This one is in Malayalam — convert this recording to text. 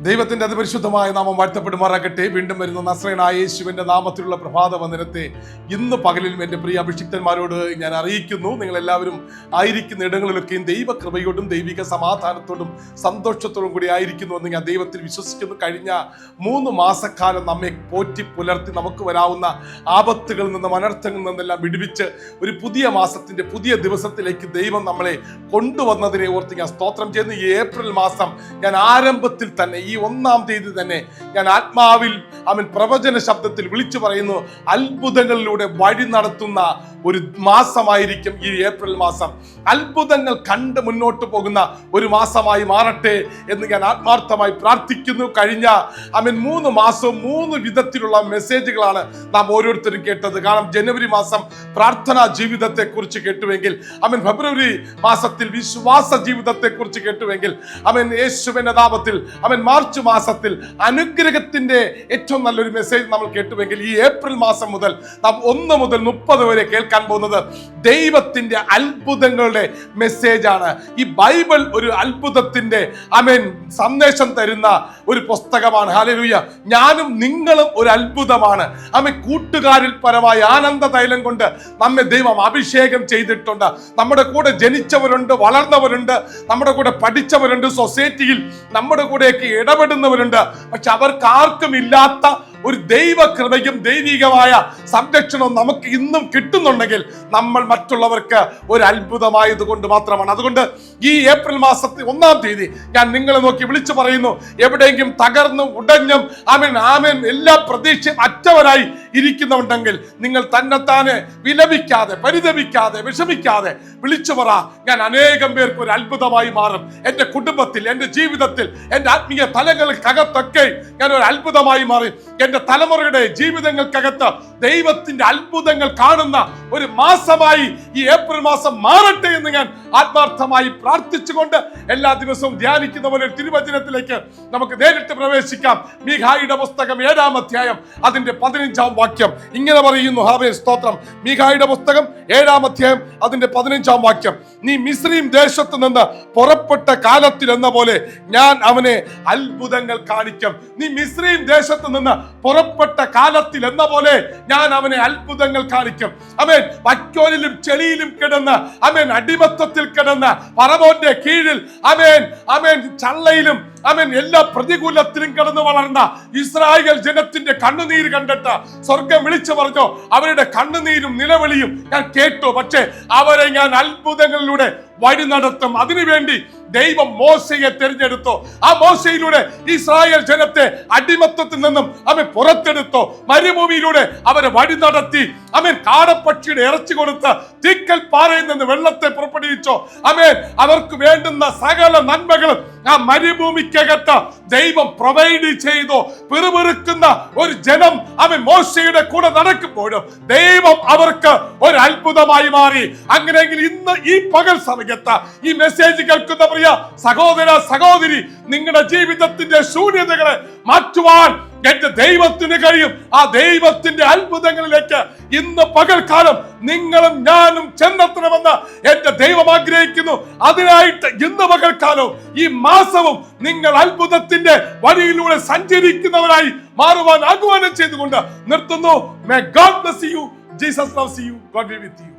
ദൈവത്തിന്റെ അതിപരിശുദ്ധമായ നാമം വാഴ്ത്തപ്പെടുമാറാകട്ടെ. വീണ്ടും വരുന്ന നസ്രയനായ യേശുവിന്റെ നാമത്തിലുള്ള പ്രഭാത വന്ദനത്തെ ഇന്ന് പകലിലും എൻ്റെ പ്രിയ അഭിഷിക്തന്മാരോട് ഞാൻ അറിയിക്കുന്നു. നിങ്ങളെല്ലാവരും ആയിരിക്കുന്ന ഇടങ്ങളിലൊക്കെയും ദൈവകൃപയോടും ദൈവിക സമാധാനത്തോടും സന്തോഷത്തോടും കൂടി ആയിരിക്കുന്നു എന്ന് ഞാൻ ദൈവത്തിൽ വിശ്വസിക്കുന്നു. കഴിഞ്ഞ 3 മാസക്കാലം നമ്മെ പോറ്റി പുലർത്തി നമുക്ക് വരാവുന്ന ആപത്തുകളിൽ നിന്നും അനർത്ഥങ്ങളിൽ നിന്നെല്ലാം വിടുവിച്ച് ഒരു പുതിയ മാസത്തിന്റെ പുതിയ ദിവസത്തിലേക്ക് ദൈവം നമ്മളെ കൊണ്ടുവന്നതിനെ ഓർത്ത് ഞാൻ സ്തോത്രം ചെയ്യുന്നു. ഈ ഏപ്രിൽ മാസം ഞാൻ ആരംഭത്തിൽ തന്നെ ഈ 1-ാം തീയതി തന്നെ ഞാൻ ആത്മാവിൽ പ്രവചന ശബ്ദത്തിൽ വിളിച്ചു പറയുന്നു, അത്ഭുതങ്ങളിലൂടെ വഴി നടത്തുന്ന ഒരു മാസമായിരിക്കും ഈ ഏപ്രിൽ മാസം. അത്ഭുതങ്ങൾ കണ്ട് മുന്നോട്ട് പോകുന്ന ഒരു മാസമായി മാറട്ടെ എന്ന് ഞാൻ ആത്മാർത്ഥമായി പ്രാർത്ഥിക്കുന്നു. കഴിഞ്ഞ 3 മാസവും 3 വിധത്തിലുള്ള മെസ്സേജുകളാണ് നാം ഓരോരുത്തരും കേട്ടത്. കാരണം ജനുവരി മാസം പ്രാർത്ഥനാ ജീവിതത്തെ കുറിച്ച് കേട്ടുവെങ്കിൽ, ഫെബ്രുവരി മാസത്തിൽ വിശ്വാസ ജീവിതത്തെ കുറിച്ച് കേട്ടുവെങ്കിൽ, യേശുവിന്റെ നാമത്തിൽ മാർച്ച് മാസത്തിൽ അനുഗ്രഹത്തിന്റെ ഏറ്റവും നല്ലൊരു മെസ്സേജ് നമ്മൾ കേട്ടുവെങ്കിൽ, ഈ ഏപ്രിൽ മാസം മുതൽ നാം 1 മുതൽ 30 വരെ കേൾക്കാൻ പോകുന്നത് ദൈവത്തിന്റെ അത്ഭുതങ്ങളുടെ മെസ്സേജാണ്. ഈ ബൈബിൾ ഒരു അത്ഭുതത്തിന്റെ സന്ദേശം തരുന്ന ഒരു പുസ്തകമാണ്. ഹല്ലേലൂയ. ഞാനും നിങ്ങളും ഒരു അത്ഭുതമാണ്. കൂട്ടുകാരിൽ പരമായ ആനന്ദ തൈലം കൊണ്ട് നമ്മെ ദൈവം അഭിഷേകം ചെയ്തിട്ടുണ്ട്. നമ്മുടെ കൂടെ ജനിച്ചവരുണ്ട്, വളർന്നവരുണ്ട്, നമ്മുടെ കൂടെ പഠിച്ചവരുണ്ട്, സൊസൈറ്റിയിൽ നമ്മുടെ കൂടെയൊക്കെ ഇടപെടുന്നവരുണ്ട്. പക്ഷെ അവർക്ക് ആർക്കും ഇല്ലാത്ത ഒരു ദൈവകൃപയും ദൈവികമായ സംരക്ഷണവും നമുക്ക് ഇന്നും കിട്ടുന്നുണ്ടെങ്കിൽ നമ്മൾ മറ്റുള്ളവർക്ക് ഒരു അത്ഭുതമായത് കൊണ്ട് മാത്രമാണ്. അതുകൊണ്ട് ഈ ഏപ്രിൽ മാസത്തിൽ 1-ാം തീയതി ഞാൻ നിങ്ങളെ നോക്കി വിളിച്ചു പറയുന്നു, എവിടെയെങ്കിലും തകർന്നും ഉടഞ്ഞും എല്ലാ പ്രതീക്ഷയും അറ്റവരായി ഇരിക്കുന്നുണ്ടെങ്കിൽ നിങ്ങൾ തന്നെത്താനെ വിലപിക്കാതെ, പരിതപിക്കാതെ, വിഷമിക്കാതെ വിളിച്ചു പറ, ഞാൻ അനേകം പേർക്ക് ഒരു അത്ഭുതമായി മാറും. എൻ്റെ കുടുംബത്തിൽ, എൻ്റെ ജീവിതത്തിൽ, എൻ്റെ ആത്മീയ തലങ്ങൾക്കകത്തൊക്കെ ഞാൻ ഒരു അത്ഭുതമായി മാറി. എൻ്റെ തലമുറയുടെ ജീവിതങ്ങൾക്കകത്ത് ദൈവത്തിന്റെ അത്ഭുതങ്ങൾ കാണുന്ന ഒരു മാസമായി ഈ ഏപ്രിൽ മാസം മാറട്ടെ എന്ന് ഞാൻ ആത്മാർത്ഥമായി പ്രാർത്ഥിച്ചുകൊണ്ട് എല്ലാ ദിവസവും ധ്യാനിക്കുന്ന പോലെ തിരുവചനത്തിലേക്ക് നമുക്ക് നേരിട്ട് പ്രവേശിക്കാം. മീഖായുടെ പുസ്തകം 7-ാം അധ്യായം അതിന്റെ 15-ാം വാക്യം ഇങ്ങനെ പറയുന്നു. ഹാവേ സ്തോത്രം. മീഖായുടെ പുസ്തകം 7-ാം അധ്യായം അതിന്റെ 15-ാം വാക്യം, നീ മിസ്രയീം ദേശത്ത് നിന്ന് പുറപ്പെട്ട കാലത്തിൽ എന്ന പോലെ ഞാൻ അവനെ അത്ഭുതങ്ങൾ കാണിക്കും. നീ മിസ്രയീം ദേശത്ത് നിന്ന് പുറപ്പെട്ട കാലത്തിൽ എന്ന പോലെ ഞാൻ അവനെ അത്ഭുതങ്ങൾ കാണിക്കും. വൈക്കോലിലും ചെളിയിലും കിടന്ന് അടിമത്തത്തിൽ കിടന്ന് ഫറവോന്റെ കീഴിൽ ചള്ളയിലും എല്ലാ പ്രതികൂലത്തിലും കിടന്നു വളർന്ന ഇസ്രായേൽ ജനത്തിന്റെ കണ്ണുനീര് കണ്ടിട്ട് സ്വർഗം വിളിച്ചു പറഞ്ഞു, അവരുടെ കണ്ണുനീരും നിലവിളിയും ഞാൻ കേട്ടു, പക്ഷേ അവരെ ഞാൻ അത്ഭുതങ്ങളിലൂടെ വഴി നടത്തും. അതിനുവേണ്ടി ദൈവം മോശയെ തിരഞ്ഞെടുത്തു. ആ മോശയിലൂടെ ഇസ്രായേൽ ജനത്തെ അടിമത്തത്തിൽ നിന്നും പുറത്തെടുത്തു. മരുഭൂമിയിലൂടെ അവരെ വഴി നടത്തി. കാടപ്പക്ഷിയുടെ ഇറച്ചി കൊടുത്ത് തീക്കൽ പാറയിൽ നിന്ന് വെള്ളത്തെ പുറപ്പെടുവിച്ചു. അവർക്ക് വേണ്ടുന്ന സകല നന്മകളും ആ മരുഭൂമിക്കകത്ത് ദൈവം പ്രൊവൈഡ് ചെയ്തു. പിറുപിറുക്കുന്ന ഒരു ജനം മോശയുടെ കൂടെ നടക്കുമ്പോഴും ദൈവം അവർക്ക് ഒരു അത്ഭുതമായി മാറി. അങ്ങനെയെങ്കിൽ ഇന്ന് ഈ പകൽ സമയത്ത് ഈ മെസ്സേജ് കേൾക്കുന്ന പ്രിയ സഹോദര സഹോദരി, നിങ്ങളുടെ ജീവിതത്തിന്റെ ശൂന്യതകളെ മാറ്റുവാൻ എന്റെ ദൈവത്തിന് കഴിയും. ആ ദൈവത്തിന്റെ അത്ഭുതങ്ങളിലേക്ക് ഇന്ന് പകൽക്കാലം നിങ്ങളും ഞാനും ചെന്നെത്തണമെന്ന് എന്റെ ദൈവം ആഗ്രഹിക്കുന്നു. അതിനായിട്ട് ഇന്ന് പകൽക്കാലവും ഈ മാസവും നിങ്ങൾ അത്ഭുതത്തിന്റെ വഴിയിലൂടെ സഞ്ചരിക്കുന്നവരായി മാറുവാൻ ആഹ്വാനം ചെയ്തുകൊണ്ട് നിർത്തുന്നു. May God bless you. Jesus loves you. God be with you.